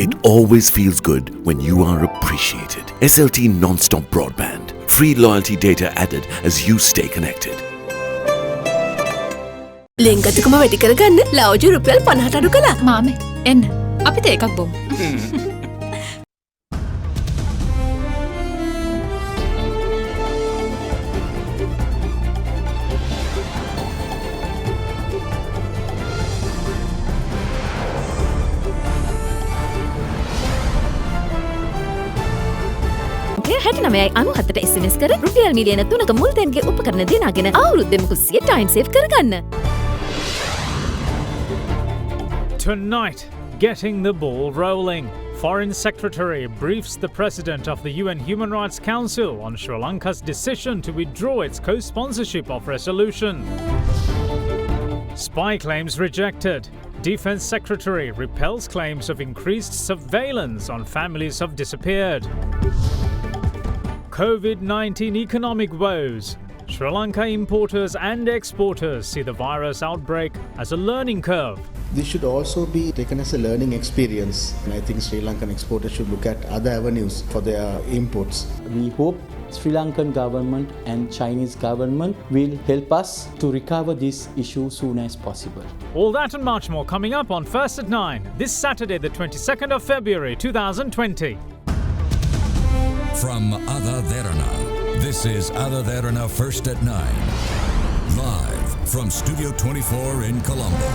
It always feels good when you are appreciated. SLT non-stop broadband. Free loyalty data added as you stay connected. ලෙන්ගතුකම වැඩි කරගන්න ලව්ජු රුපියල් 50ට අඩු කළා. මාමේ එන්න අපිට එකක් බොමු. හැටනමයි 97ට SMS කර රුපියල් මිලියන 3ක මුල්තැන්ගේ උපකරණ දිනාගෙන අවුරුද්දෙම 100 ටයිම් සේව් කරගන්න. Tonight, getting the ball rolling. Foreign Secretary briefs the President of the UN Human Rights Council on Sri Lanka's decision to withdraw its co-sponsorship of resolution. Spy claims rejected. Defense Secretary repels claims of increased surveillance on families of disappeared. COVID-19 economic woes. Sri Lanka importers and exporters see the virus outbreak as a learning curve. This should also be taken as a learning experience. And I think Sri Lankan exporters should look at other avenues for their imports. We hope Sri Lankan government and Chinese government will help us to recover this issue soon as possible. All that and much more coming up on First at 9, this Saturday the 22nd of February 2020. From AdaDerana, this is AdaDerana First at 9. Live from Studio 24 in Colombo.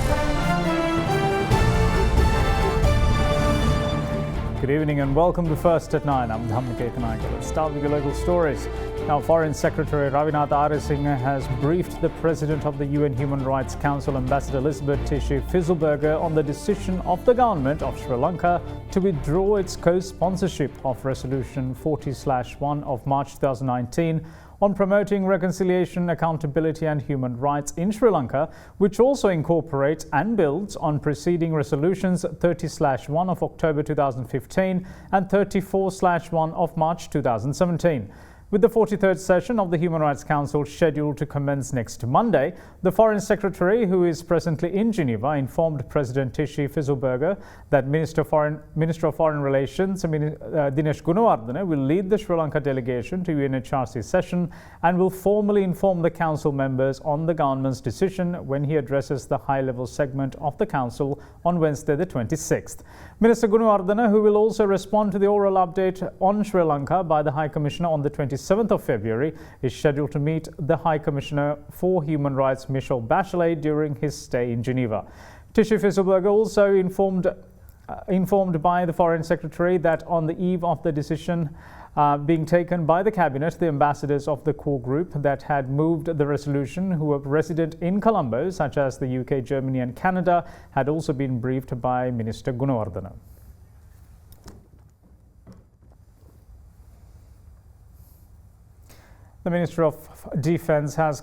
Good evening and welcome to First at 9. I'm Dhammika Ekanaika. Let's start with the local stories. Now, Foreign Secretary Ravinath Arisinghe has briefed the President of the UN Human Rights Council, Ambassador Elizabeth Tishy Fizzleberger, on the decision of the government of Sri Lanka to withdraw its co-sponsorship of Resolution 40/1 of March 2019 on promoting reconciliation, accountability and human rights in Sri Lanka, which also incorporates and builds on preceding resolutions 30/1 of October 2015 and 34/1 of March 2017. With the 43rd session of the Human Rights Council scheduled to commence next Monday, the Foreign Secretary, who is presently in Geneva, informed President Tishy Fizzleberger that Minister of Foreign Relations Dinesh Gunawardena will lead the Sri Lanka delegation to UNHRC session and will formally inform the Council members on the government's decision when he addresses the high-level segment of the Council on Wednesday the 26th. Minister Gunawardena, who will also respond to the oral update on Sri Lanka by the High Commissioner on the 27th of February, is scheduled to meet the High Commissioner for Human Rights Michelle Bachelet during his stay in Geneva. Tishy Fizzleberger also informed by the Foreign Secretary that on the eve of the decision being taken by the Cabinet, the ambassadors of the core group that had moved the resolution, who were resident in Colombo, such as the UK, Germany and Canada, had also been briefed by Minister Gunawardena. The Minister of Defence has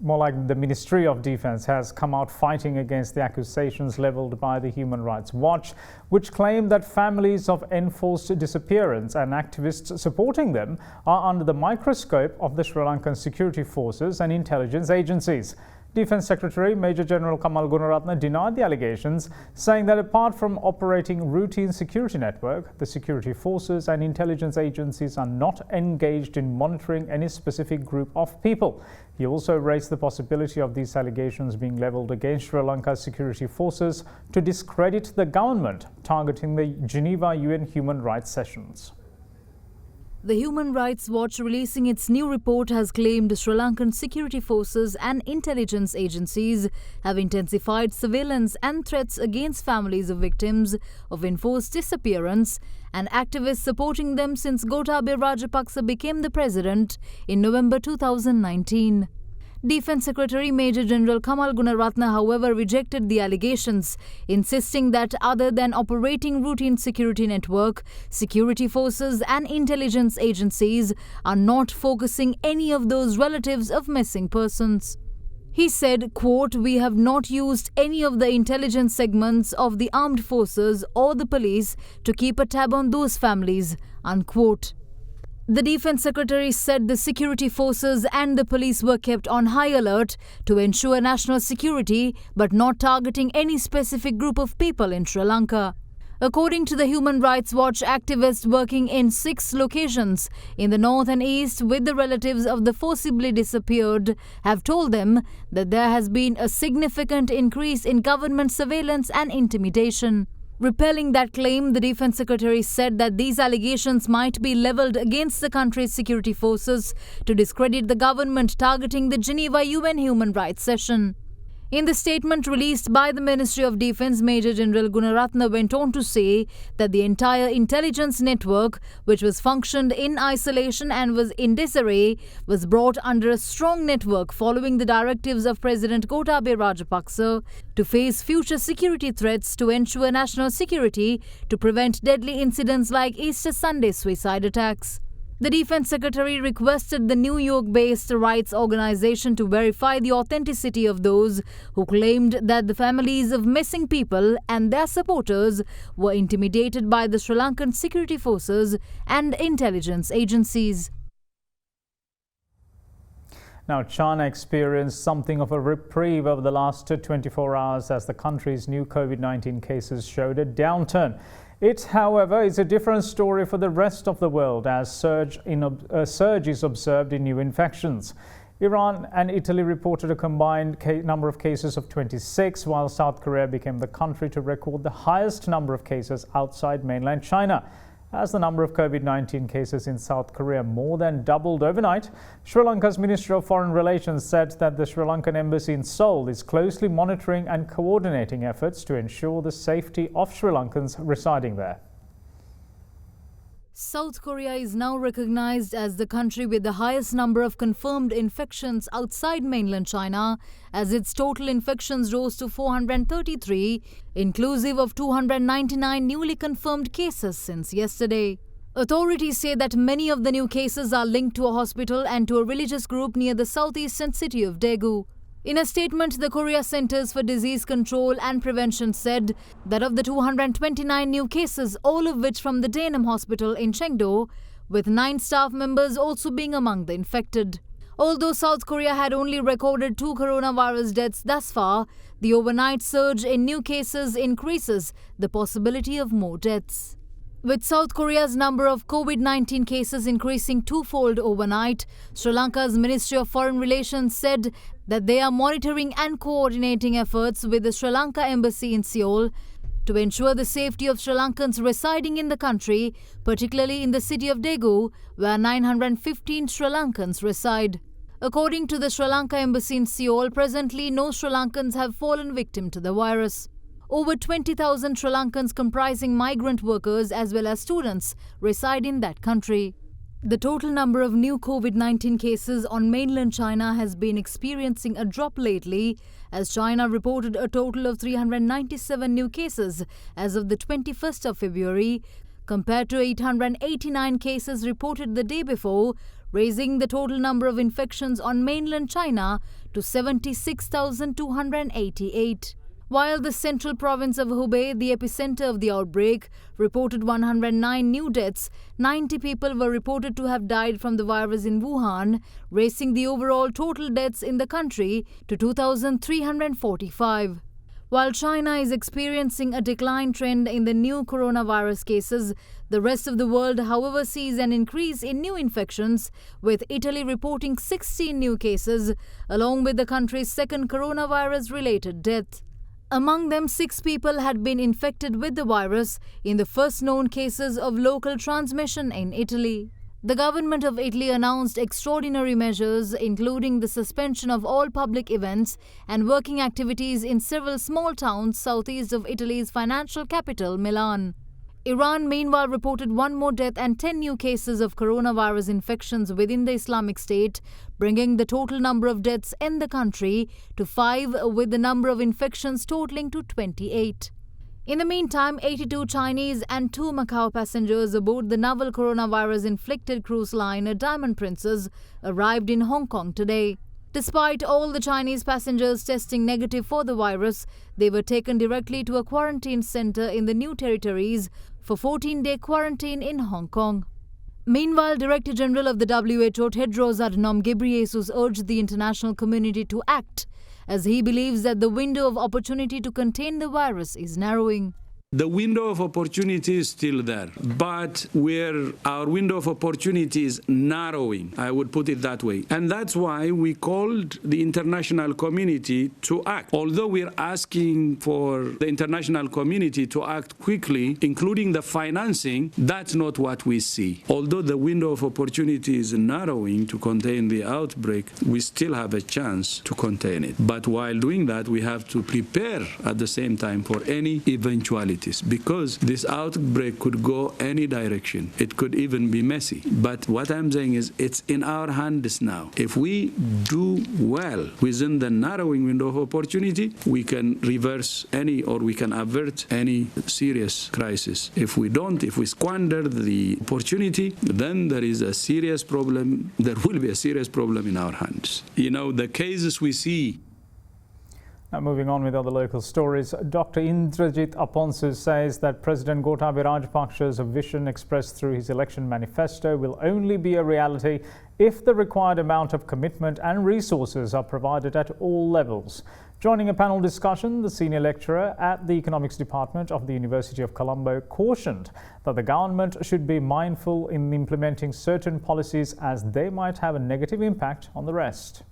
the Ministry of Defence has come out fighting against the accusations levelled by the Human Rights Watch, which claim that families of enforced disappearance and activists supporting them are under the microscope of the Sri Lankan security forces and intelligence agencies. Defence Secretary Major General Kamal Gunaratne denied the allegations, saying that apart from operating routine security network, the security forces and intelligence agencies are not engaged in monitoring any specific group of people. He also raised the possibility of these allegations being levelled against Sri Lanka's security forces to discredit the government, targeting the Geneva UN Human Rights sessions. The Human Rights Watch, releasing its new report, has claimed Sri Lankan security forces and intelligence agencies have intensified surveillance and threats against families of victims of enforced disappearance and activists supporting them since Gotabaya Rajapaksa became the president in November 2019. Defence Secretary Major General Kamal Gunaratne, however, rejected the allegations, insisting that other than operating routine security network, security forces and intelligence agencies are not focusing any of those relatives of missing persons. He said, quote, "We have not used any of the intelligence segments of the armed forces or the police to keep a tab on those families," unquote. The Defence Secretary said the security forces and the police were kept on high alert to ensure national security, but not targeting any specific group of people in Sri Lanka. According to the Human Rights Watch, activists working in 6 locations in the north and east with the relatives of the forcibly disappeared have told them that there has been a significant increase in government surveillance and intimidation. Repelling that claim, the Defense Secretary said that these allegations might be levelled against the country's security forces to discredit the government targeting the Geneva UN Human Rights Session. In the statement released by the Ministry of Defence, Major General Gunaratne went on to say that the entire intelligence network, which was functioned in isolation and was in disarray, was brought under a strong network following the directives of President Gotabaya Rajapaksa to face future security threats to ensure national security to prevent deadly incidents like Easter Sunday suicide attacks. The Defense Secretary requested the New York-based rights organization to verify the authenticity of those who claimed that the families of missing people and their supporters were intimidated by the Sri Lankan security forces and intelligence agencies. Now, China experienced something of a reprieve over the last 24 hours as the country's new COVID-19 cases showed a downturn. It, however, is a different story for the rest of the world as a surge is observed in new infections. Iran and Italy reported a combined number of cases of 26, while South Korea became the country to record the highest number of cases outside mainland China. As the number of COVID-19 cases in South Korea more than doubled overnight, Sri Lanka's Minister of Foreign Relations said that the Sri Lankan embassy in Seoul is closely monitoring and coordinating efforts to ensure the safety of Sri Lankans residing there. South Korea is now recognized as the country with the highest number of confirmed infections outside mainland China, as its total infections rose to 433, inclusive of 299 newly confirmed cases since yesterday. Authorities say that many of the new cases are linked to a hospital and to a religious group near the southeastern city of Daegu. In a statement, the Korea Centers for Disease Control and Prevention said that of the 229 new cases, all of which from the Daenim Hospital in Chengdu, with 9 staff members also being among the infected. Although South Korea had only recorded 2 coronavirus deaths thus far, the overnight surge in new cases increases the possibility of more deaths. With South Korea's number of COVID-19 cases increasing twofold overnight, Sri Lanka's Ministry of Foreign Relations said that they are monitoring and coordinating efforts with the Sri Lanka Embassy in Seoul to ensure the safety of Sri Lankans residing in the country, particularly in the city of Daegu, where 915 Sri Lankans reside. According to the Sri Lanka Embassy in Seoul, presently no Sri Lankans have fallen victim to the virus. Over 20,000 Sri Lankans comprising migrant workers as well as students reside in that country. The total number of new COVID-19 cases on mainland China has been experiencing a drop lately, as China reported a total of 397 new cases as of the 21st of February, compared to 889 cases reported the day before, raising the total number of infections on mainland China to 76,288. While the central province of Hubei, the epicenter of the outbreak, reported 109 new deaths, 90 people were reported to have died from the virus in Wuhan, raising the overall total deaths in the country to 2,345. While China is experiencing a decline trend in the new coronavirus cases, the rest of the world, however, sees an increase in new infections, with Italy reporting 16 new cases, along with the country's second coronavirus-related death. Among them, 6 people had been infected with the virus in the first known cases of local transmission in Italy. The government of Italy announced extraordinary measures, including the suspension of all public events and working activities in several small towns southeast of Italy's financial capital, Milan. Iran, meanwhile, reported 1 more death and 10 new cases of coronavirus infections within the Islamic State, bringing the total number of deaths in the country to 5, with the number of infections totaling to 28. In the meantime, 82 Chinese and 2 Macau passengers aboard the novel coronavirus-inflicted cruise liner Diamond Princess arrived in Hong Kong today. Despite all the Chinese passengers testing negative for the virus, they were taken directly to a quarantine center in the New Territories for 14-day quarantine in Hong Kong. Meanwhile, Director General of the WHO Tedros Adhanom Ghebreyesus urged the international community to act, as he believes that the window of opportunity to contain the virus is narrowing. The window of opportunity is still there, but where our window of opportunity is narrowing, I would put it that way. And that's why we called the international community to act. Although we're asking for the international community to act quickly, including the financing, that's not what we see. Although the window of opportunity is narrowing to contain the outbreak, we still have a chance to contain it. But while doing that, we have to prepare at the same time for any eventuality. Because this outbreak could go any direction. It could even be messy. But what I'm saying is it's in our hands now. If we do well within the narrowing window of opportunity, we can reverse any or we can avert any serious crisis. If we don't, if we squander the opportunity, then there is a serious problem. There will be a serious problem in our hands. You know, the cases we see. Now, moving on with other local stories, Dr. Indrajith Hettiarachchi says that President Gotabaya Rajapaksa's vision expressed through his election manifesto will only be a reality if the required amount of commitment and resources are provided at all levels. Joining a panel discussion, the senior lecturer at the Economics Department of the University of Colombo cautioned that the government should be mindful in implementing certain policies as they might have a negative impact on the rest.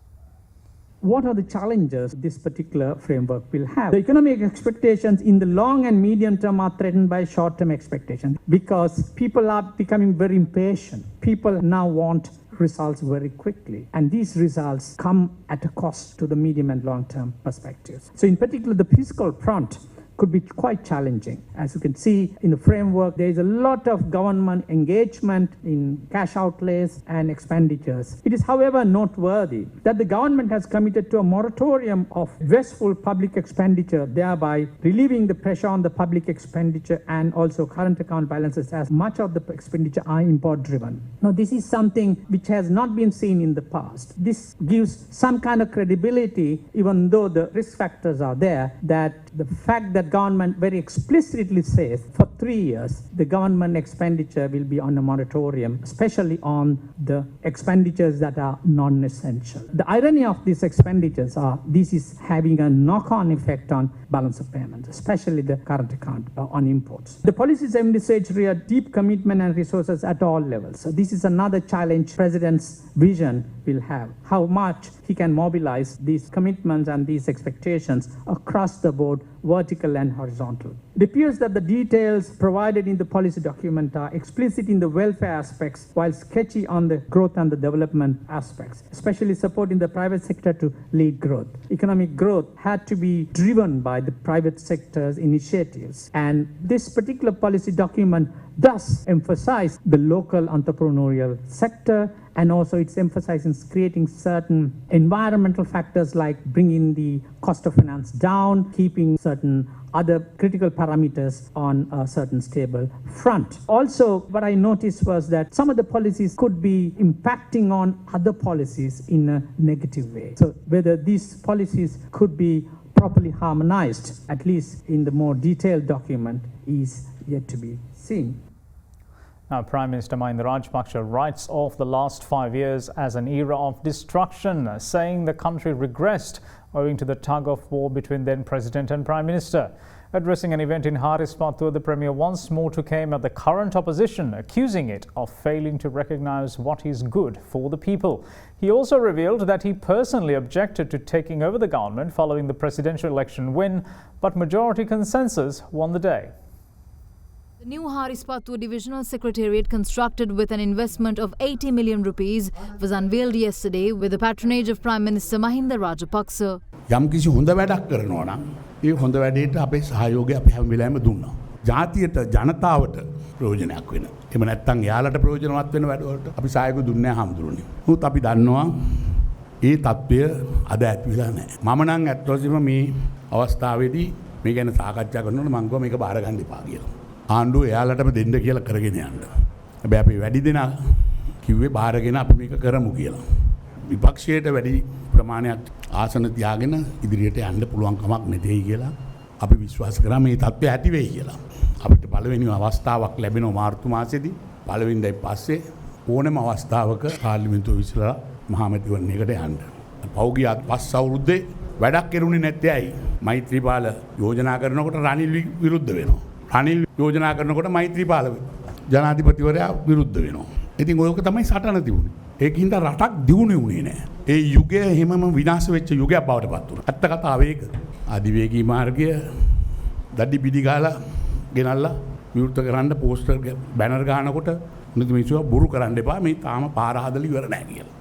What are the challenges this particular framework will have? The economic expectations in the long and medium term are threatened by short-term expectations because people are becoming very impatient. People now want results very quickly, and these results come at a cost to the medium and long-term perspectives. So in particular, the fiscal front could be quite challenging. As you can see in the framework, there is a lot of government engagement in cash outlays and expenditures. It is, however, noteworthy that the government has committed to a moratorium of wasteful public expenditure, thereby relieving the pressure on the public expenditure and also current account balances, as much of the expenditure are import-driven. Now, this is something which has not been seen in the past. This gives some kind of credibility, even though the risk factors are there, that the fact that government very explicitly says for 3 years the government expenditure will be on a moratorium, especially on the expenditures that are non-essential. The irony of these expenditures are this is having a knock-on effect on balance of payments, especially the current account on imports. The policies envisage a deep commitment and resources at all levels. So this is another challenge President's vision will have, how much he can mobilize these commitments and these expectations across the board, vertical and horizontal. It appears that the details provided in the policy document are explicit in the welfare aspects while sketchy on the growth and the development aspects, especially supporting the private sector to lead growth. Economic growth had to be driven by the private sector's initiatives, and this particular policy document does emphasize the local entrepreneurial sector, and also it's emphasizing creating certain environmental factors like bringing the cost of finance down, keeping certain other critical parameters on a certain stable front. Also, what I noticed was that some of the policies could be impacting on other policies in a negative way. So whether these policies could be properly harmonized, at least in the more detailed document, is yet to be seen. Now, Prime Minister Mahinda Rajapaksa writes off the last 5 years as an era of destruction, saying the country regressed owing to the tug-of-war between then President and Prime Minister. Addressing an event in Harispattuwa, the Premier once more took aim at the current opposition, accusing it of failing to recognise what is good for the people. He also revealed that he personally objected to taking over the government following the presidential election win, but majority consensus won the day. The new Harispattuwa Divisional Secretariat, constructed with an investment of 80 million rupees, was unveiled yesterday with the patronage of Prime Minister Mahinda Rajapaksa. යම්කිසි හොඳ වැඩක් කරනවා නම් ඒ හොඳ වැඩේට අපේ සහයෝගය අපි හැම වෙලාවෙම දුන්නා. ජාතියට ජනතාවට ප්‍රයෝජනයක් වෙන. එහෙම නැත්නම් යාලට ප්‍රයෝජනවත් වෙන වැඩවලට අපි සහයෝගය දුන්නේ නැහැ හැමදෙරෝනේ. උත් අපි දන්නවා ඒ තත්ත්වය අද ඇති වෙලා නැහැ. මම නම් ඇත්තටම මේ අවස්ථාවේදී මේ ගැන සාකච්ඡා කරනකොට මම කිව්වා මේක බාර ගන්න එපා කියලා. ආණ්ඩුව එයාලටම දෙන්න කියලා කරගෙන යන්න. හැබැයි අපි වැඩි දෙනා කිව්වේ බාරගෙන අපි මේක කරමු කියලා. විපක්ෂයට වැඩි ප්‍රමාණයක් ආසන තියාගෙන ඉදිරියට යන්න පුළුවන් කමක් නැtei කියලා අපි විශ්වාස කරා මේ තත්ත්වය ඇති වෙයි කියලා. අපිට පළවෙනි අවස්ථාවක් ලැබෙනවා මාර්තු මාසෙදී. පළවෙනිදා පස්සේ ඕනෑම අවස්ථාවක පාර්ලිමේන්තුව විසිරලා මහමැතිවරණයකට යන්න. පෞගිය පස් අවුරුද්දේ වැඩක් කෙරුණේ නැත්තේ ඇයි? මෛත්‍රීපාල යෝජනා කරනකොට රනිල් විරුද්ධ වෙනවා. රනිල් යෝජනා කරනකොට මෛත්‍රීපාල ජනාධිපතිවරයා විරුද්ධ වෙනවා. ඉතින් ඔයක තමයි සටන තිබුණේ. ඒකින්ද රටක් දියුණු වුණේ නැහැ. ඒ යුගය හැමම විනාශ වෙච්ච යුගයක් බවට පත් වුණා. ඇත්ත කතාව ඒක. අධිවේගී මාර්ගය දඩි පිටි ගාලා ගෙනල්ලා විවෘත කරන්න පෝස්ටර් බැනර් ගන්නකොට මිනිස්සු බොරු කරන්න එපා මේ තාම පාර හදලා ඉවර නැහැ කියලා.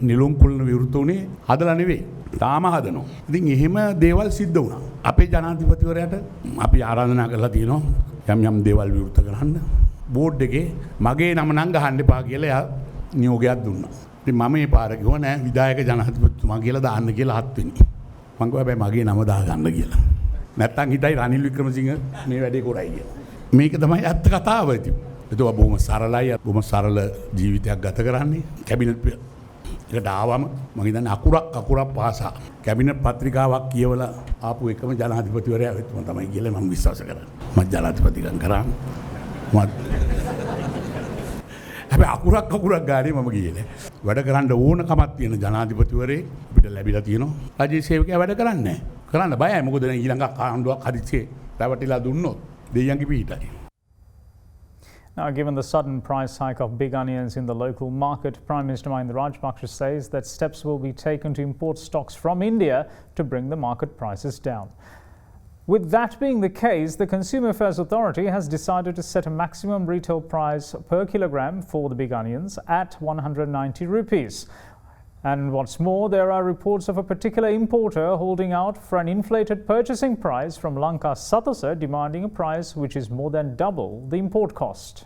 නිලුම් කුල්න විවෘත උනේ හදලා නෙවෙයි. තාම හදනවා. ඉතින් එහෙම දේවල් සිද්ධ වුණා. අපේ ජනාධිපතිවරයාට අපි ආරාධනා කරලා තියෙනවා යම් දේවල් විවෘත කරන්න. බෝඩ් එකේ මගේ නම නම් ගහන්න එපා කියලා එයා නියෝගයක් දුන්නා. ඉතින් මම මේ පාර කිව්වා නෑ විධායක ජනාධිපතිතුමා කියලා දාන්න කියලා 7 වෙනි. මං කිව්වා හැබැයි මගේ නම දාගන්න කියලා. නැත්තම් හිතයි රනිල් වික්‍රමසිංහ මේ වැඩේ කරයි කියලා. මේක තමයි ඇත්ත කතාව ඉතින්. ඒක බොහොම සරලයි බොහොම සරල ජීවිතයක් ගත කරන්නේ. කැබිනට් එකට ආවම මම හිතන්නේ අකුරක් පාසා කැබිනට් පත්‍රිකාවක් කියවලා ආපු එකම ජනාධිපතිවරයා වෙතුම තමයි කියලා මම විශ්වාස කරන්නේ. මම ජනාධිපතිකම් කරා. හැබැයි අකුරක් ගානේ මම ගියේ නෑ. වැඩ කරන්න ඕන කමක් තියෙන ජනාධිපතිවරේ අපිට ලැබිලා තියෙනවා. රජයේ සේවකයා වැඩ කරන්නේ නෑ. කරන්න බයයි. මොකද දැන් ඊළඟ ආණ්ඩුවක් හදිස්සියේ රැවටිලා දුන්නොත් දෙයියන්ගේ පිටයි. Now, given the sudden price hike of big onions in the local market, Prime Minister Mahinda Rajapaksa says that steps will be taken to import stocks from India to bring the market prices down. With that being the case, the Consumer Affairs Authority has decided to set a maximum retail price per kilogram for the big onions at 190 rupees. And what's more, there are reports of a particular importer holding out for an inflated purchasing price from Lanka Satasa, demanding a price which is more than double the import cost.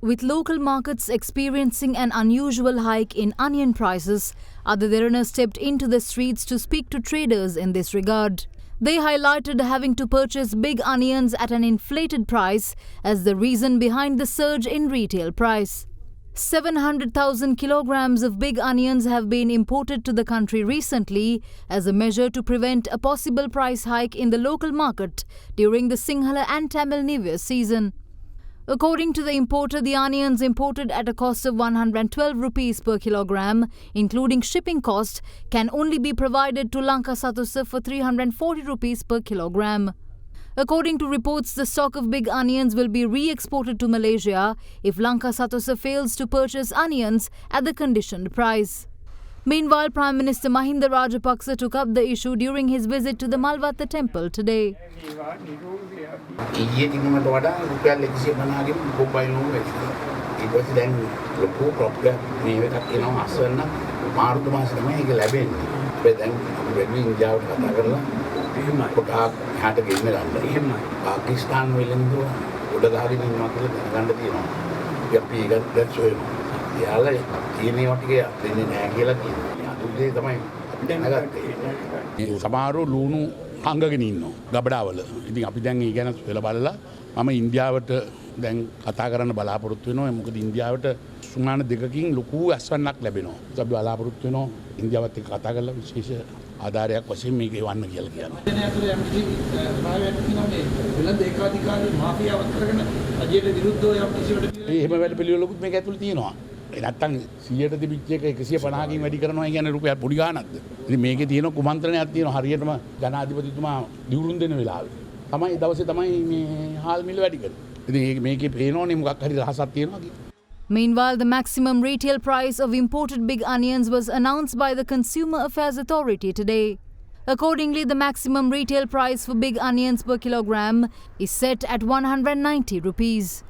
With local markets experiencing an unusual hike in onion prices, AdaDerana stepped into the streets to speak to traders in this regard. They highlighted having to purchase big onions at an inflated price as the reason behind the surge in retail price. 700,000 kilograms of big onions have been imported to the country recently as a measure to prevent a possible price hike in the local market during the Sinhala and Tamil New Year season. According to the importer, the onions imported at a cost of 112 rupees per kilogram, including shipping cost, can only be provided to Lanka Satasa for 340 rupees per kilogram. According to reports, the stock of big onions will be re-exported to Malaysia if Lanka Satasa fails to purchase onions at the conditioned price. Meanwhile, Prime Minister Mahinda Rajapaksa took up the issue during his visit to the Malvatta temple today. Pakistan වෙලෙන්දුව උඩ ගහගෙන ඉන්නවා කියලා දැනගන්න තියෙනවා. ඉතින් අපි ඒක දැක්සොයි. යාලා කියනවා ටික දෙන්නේ නැහැ කියලා කියනවා. අදුල්ලේ තමයි අපි දැනගත්තේ. සමහරව ලුණු හංගගෙන ඉන්නවා ගබඩාවල. ඉතින් අපි දැන් ඒ ගැන වෙලා බලලා මම ඉන්දියාවට දැන් කතා කරන්න බලාපොරොත්තු වෙනවා. මොකද ඉන්දියාවට සුමාන දෙකකින් ලොකු අස්වන්නක් ලැබෙනවා. අපි බලාපොරොත්තු වෙනවා ඉන්දියාවත් එක්ක කතා කරලා විශේෂ ආධාරයක් වශයෙන් මේක එවන්න කියලා කියනවා. එහෙම වැඩ පිළිවෙලකුත් මේක ඇතුළේ තියෙනවා. ඒ නැත්තම් 100ට තිබිච්ච එක 150කින් වැඩි කරනවා කියන්නේ රුපියල් පොඩි ගාණක්ද? ඉතින් මේකේ තියෙන කුමන්ත්‍රණයක් තියෙනවා හරියටම ජනාධිපතිතුමා දිවුරුම් දෙන වෙලාවේ. තමයි දවසේ තමයි මේ හාල් මිල වැඩි කරන්නේ. ඉතින් මේකේ පේනෝනේ මොකක් හරි රහසක් තියෙනවා කියලා. Meanwhile, the maximum retail price of imported big onions was announced by the Consumer Affairs Authority today. Accordingly, the maximum retail price for big onions per kilogram is set at 190 rupees.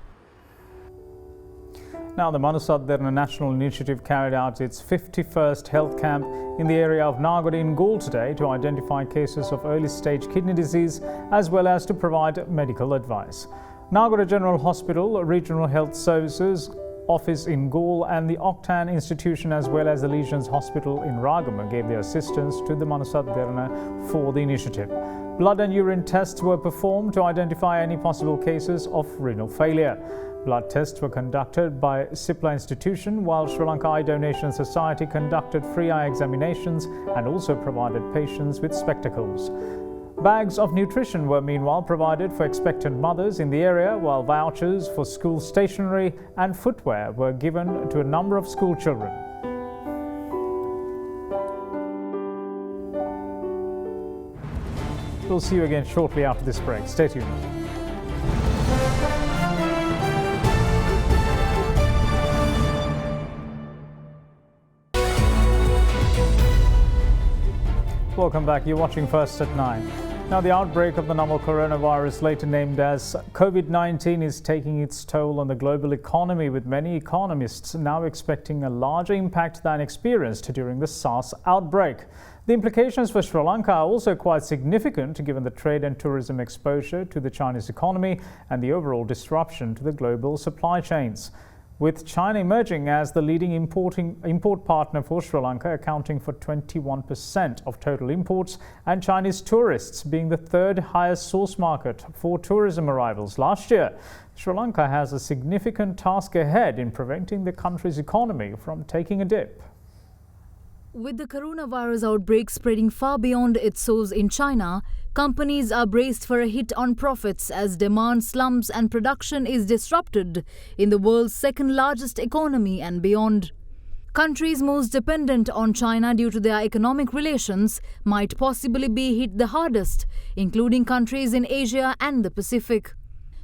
Now, the AdaDerana National Initiative carried out its 51st health camp in the area of Nagode in Gaul today to identify cases of early-stage kidney disease as well as to provide medical advice. Nagode General Hospital, Regional Health Services Office in Gaul and the Octan Institution as well as the Legions Hospital in Ragama gave their assistance to the AdaDerana for the initiative. Blood and urine tests were performed to identify any possible cases of renal failure. Blood tests were conducted by Cipla Institution, while Sri Lanka Eye Donation Society conducted free eye examinations and also provided patients with spectacles. Bags of nutrition were meanwhile provided for expectant mothers in the area, while vouchers for school stationery and footwear were given to a number of school children. We'll see you again shortly after this break. Stay tuned. Welcome back. You're watching First at 9. Now, the outbreak of the novel coronavirus, later named as COVID-19, is taking its toll on the global economy, with many economists now expecting a larger impact than experienced during the SARS outbreak. The implications for Sri Lanka are also quite significant, given the trade and tourism exposure to the Chinese economy and the overall disruption to the global supply chains. With China emerging as the leading import partner for Sri Lanka, accounting for 21% of total imports, and Chinese tourists being the third highest source market for tourism arrivals last year, Sri Lanka has a significant task ahead in preventing the country's economy from taking a dip. With the coronavirus outbreak spreading far beyond its source in China, companies are braced for a hit on profits as demand slumps and production is disrupted in the world's second largest economy and beyond. Countries most dependent on China due to their economic relations might possibly be hit the hardest, including countries in Asia and the Pacific.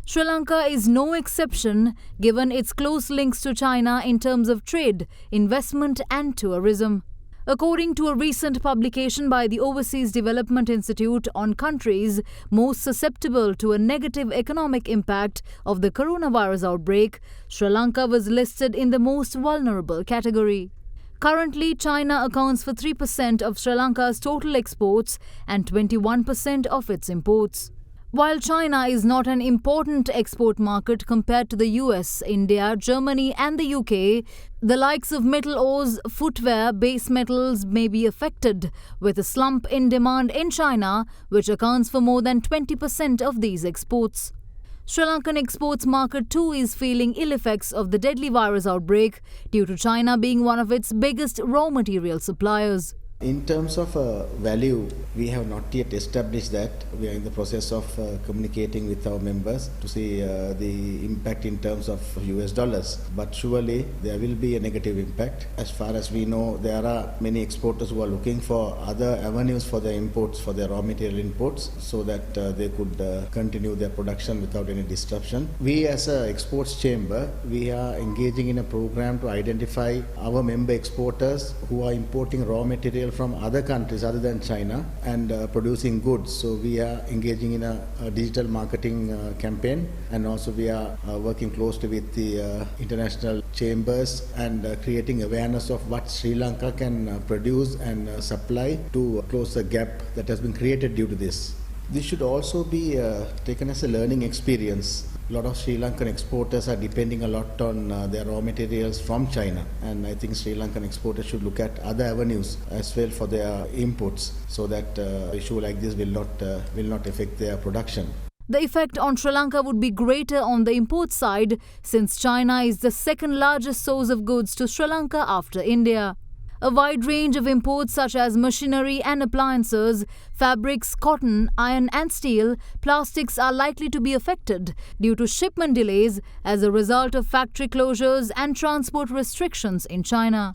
Sri Lanka is no exception, given its close links to China in terms of trade, investment and tourism. According to a recent publication by the Overseas Development Institute on countries most susceptible to a negative economic impact of the coronavirus outbreak, Sri Lanka was listed in the most vulnerable category. Currently, China accounts for 3% of Sri Lanka's total exports and 21% of its imports. While China is not an important export market compared to the US, India, Germany and the UK, the likes of metal ores, footwear, base metals may be affected, with a slump in demand in China, which accounts for more than 20% of these exports. Sri Lankan exports market too is feeling ill effects of the deadly virus outbreak due to China being one of its biggest raw material suppliers. In terms of value, we have not yet established that. We are in the process of communicating with our members to see the impact in terms of US dollars. But surely there will be a negative impact. As far as we know, there are many exporters who are looking for other avenues for their imports, for their raw material imports, so that they could continue their production without any disruption. We as an exports chamber, we are engaging in a program to identify our member exporters who are importing raw material from other countries other than China and producing goods. So we are engaging in a digital marketing campaign, and also we are working closely with the international chambers and creating awareness of what Sri Lanka can produce and supply to close the gap that has been created due to this. This should also be taken as a learning experience. A lot of Sri Lankan exporters are depending a lot on their raw materials from China, and I think Sri Lankan exporters should look at other avenues as well for their imports, so that issue like this will not affect their production. The effect on Sri Lanka would be greater on the import side, since China is the second largest source of goods to Sri Lanka after India. A wide range of imports such as machinery and appliances, fabrics, cotton, iron and steel, plastics are likely to be affected due to shipment delays as a result of factory closures and transport restrictions in China.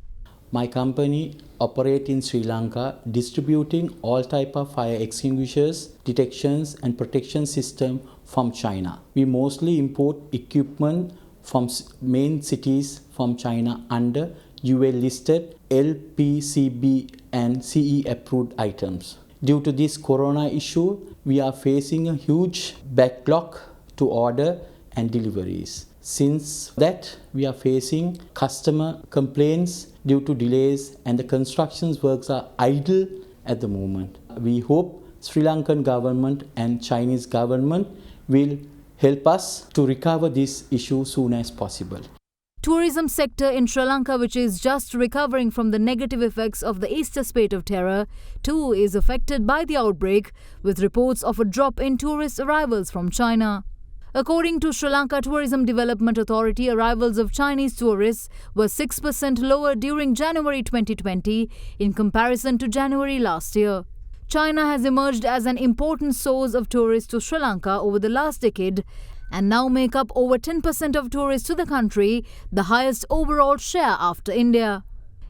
My company operates in Sri Lanka, distributing all type of fire extinguishers, detections and protection system from China. We mostly import equipment from main cities from China under UL listed LPCB and CE approved items. Due to this corona issue, we are facing a huge backlog to order and deliveries. Since that, we are facing customer complaints due to delays, and the construction works are idle at the moment. We hope Sri Lankan government and Chinese government will help us to recover this issue soon as possible. Tourism sector in Sri Lanka, which is just recovering from the negative effects of the Easter spate of terror, too is affected by the outbreak, with reports of a drop in tourist arrivals from China. According to Sri Lanka Tourism Development Authority, arrivals of Chinese tourists were 6% lower during January 2020 in comparison to January last year. China has emerged as an important source of tourists to Sri Lanka over the last decade and now make up over 10% of tourists to the country, the highest overall share after India.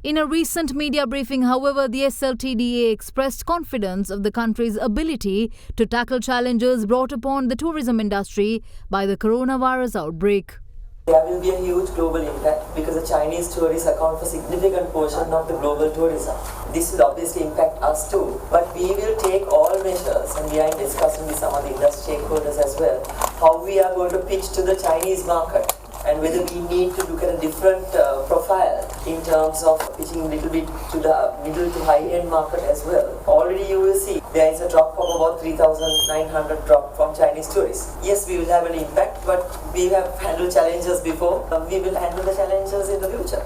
In a recent media briefing, however, the SLTDA expressed confidence of the country's ability to tackle challenges brought upon the tourism industry by the coronavirus outbreak. There will be a huge global impact because the Chinese tourists account for a significant portion of the global tourism. This will obviously impact us too, but we will take all measures, and we are discussing with some of the industry stakeholders as well, how we are going to pitch to the Chinese market and whether we need to look at a different profile in terms of pitching a little bit to the middle to high-end market as well. Already you will see there is a drop of about 3,900 drop from Chinese tourists. Yes, we will have an impact, but we have handled challenges before. We will handle the challenges in the future.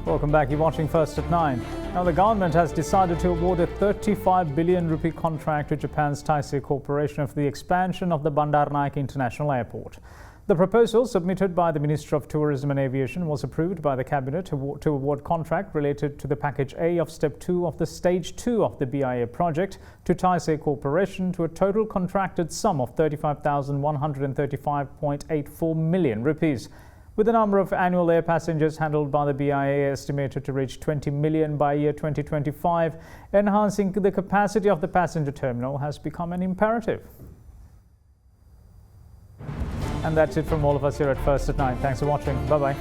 Welcome back. You're watching First at 9. Now, the government has decided to award a 35 billion rupee contract to Japan's Taisei Corporation for the expansion of the Bandaranaike International Airport. The proposal submitted by the Minister of Tourism and Aviation was approved by the Cabinet to award contract related to the Package A of Step 2 of the Stage 2 of the BIA project to Taisei Corporation to a total contracted sum of 35,135.84 million rupees. With the number of annual air passengers handled by the BIA estimated to reach 20 million by year 2025, enhancing the capacity of the passenger terminal has become an imperative. And that's it from all of us here at First at 9. Thanks for watching. Bye-bye.